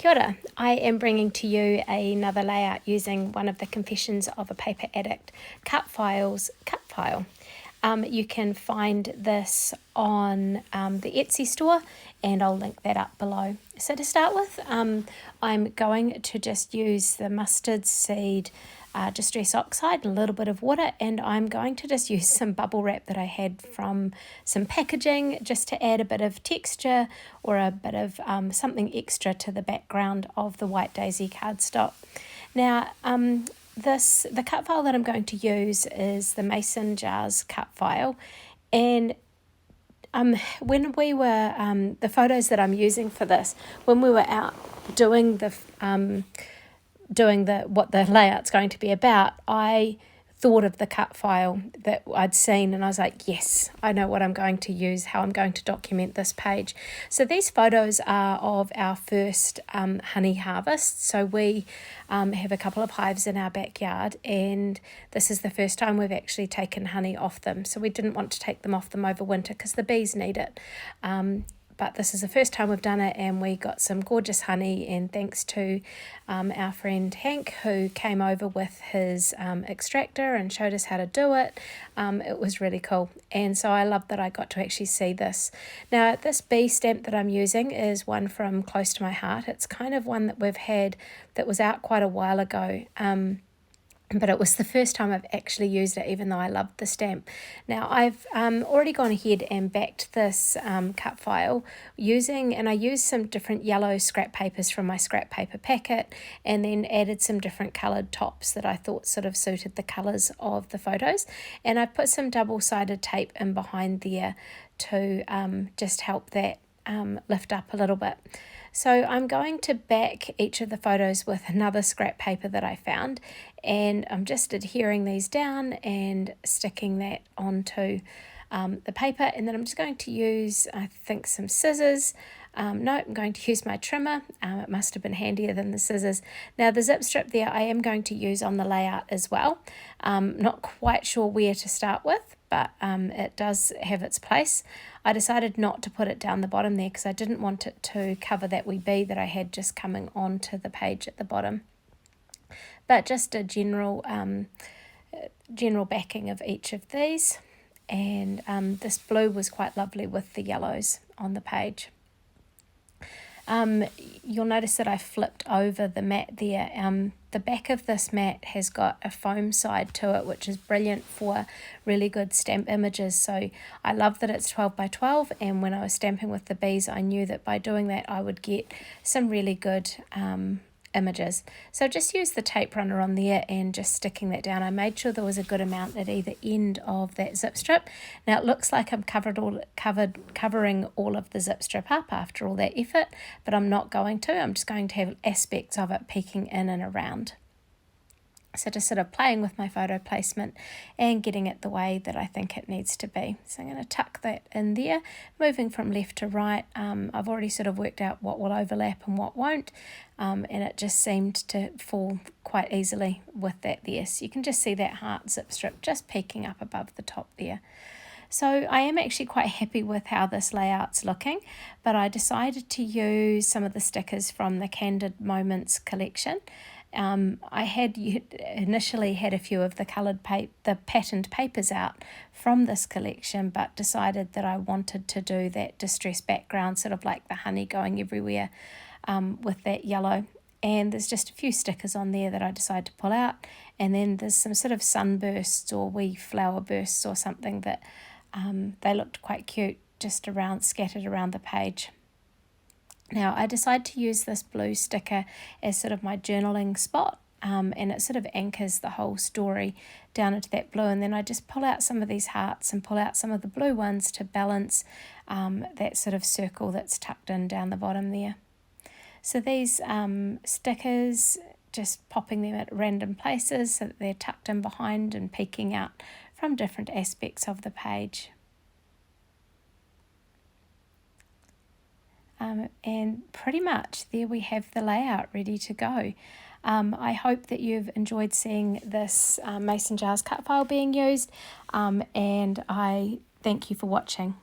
Kia ora. I am bringing to you another layout using one of the Confessions of a Paper Addict Cutfiles cut file. You can find this on the Etsy store, and I'll link that up below. So to start with, I'm going to just use the mustard seed distress oxide and a little bit of water, and I'm going to just use some bubble wrap that I had from some packaging just to add a bit of texture or a bit of something extra to the background of the white daisy cardstock. Now the cut file that I'm going to use is the Mason Jars cut file, and when we were the photos that I'm using for this, when we were out doing what the layout's going to be about, I thought of the cut file that I'd seen, and I was like, yes, I know what I'm going to use, how I'm going to document this page. So these photos are of our first honey harvest. So we have a couple of hives in our backyard, and this is the first time we've actually taken honey off them. So we didn't want to take them off them over winter because the bees need it. But this is the first time we've done it, and we got some gorgeous honey, and thanks to our friend Hank, who came over with his extractor and showed us how to do it. It was really cool, and so I love that I got to actually see this. Now this bee stamp that I'm using is one from Close to My Heart. It's kind of one that we've had that was out quite a while ago. But it was the first time I've actually used it, even though I loved the stamp. Now I've already gone ahead and backed this cut file and I used some different yellow scrap papers from my scrap paper packet, and then added some different coloured tops that I thought sort of suited the colours of the photos. And I put some double-sided tape in behind there to just help that lift up a little bit. So I'm going to back each of the photos with another scrap paper that I found, and I'm just adhering these down and sticking that onto the paper, and then I'm just going to use, I think, some scissors. No, I'm going to use my trimmer. It must have been handier than the scissors. Now the zip strip there I am going to use on the layout as well. Not quite sure where to start with, but it does have its place. I decided not to put it down the bottom there because I didn't want it to cover that wee bee that I had just coming onto the page at the bottom. But just a general backing of each of these, and this blue was quite lovely with the yellows on the page. You'll notice that I flipped over the mat there. The back of this mat has got a foam side to it, which is brilliant for really good stamp images. So I love that it's 12 by 12, and when I was stamping with the bees, I knew that by doing that I would get some really good images. So just use the tape runner on there and just sticking that down. I made sure there was a good amount at either end of that zip strip. Now it looks like I'm covering all of the zip strip up after all that effort, but I'm not going to. I'm just going to have aspects of it peeking in and around. So just sort of playing with my photo placement and getting it the way that I think it needs to be. So I'm going to tuck that in there, moving from left to right. I've already sort of worked out what will overlap and what won't, and it just seemed to fall quite easily with that there. So you can just see that heart zip strip just peeking up above the top there. So I am actually quite happy with how this layout's looking, but I decided to use some of the stickers from the Candid Moments collection. I had initially had a few of the the patterned papers out from this collection, but decided that I wanted to do that distressed background, sort of like the honey going everywhere with that yellow. And there's just a few stickers on there that I decided to pull out, and then there's some sort of sunbursts or wee flower bursts or something that they looked quite cute just scattered around the page. Now I decided to use this blue sticker as sort of my journaling spot, and it sort of anchors the whole story down into that blue, and then I just pull out some of these hearts and pull out some of the blue ones to balance that sort of circle that's tucked in down the bottom there. So these stickers, just popping them at random places so that they're tucked in behind and peeking out from different aspects of the page. And pretty much there we have the layout ready to go. I hope that you've enjoyed seeing this Mason Jars cut file being used, and I thank you for watching.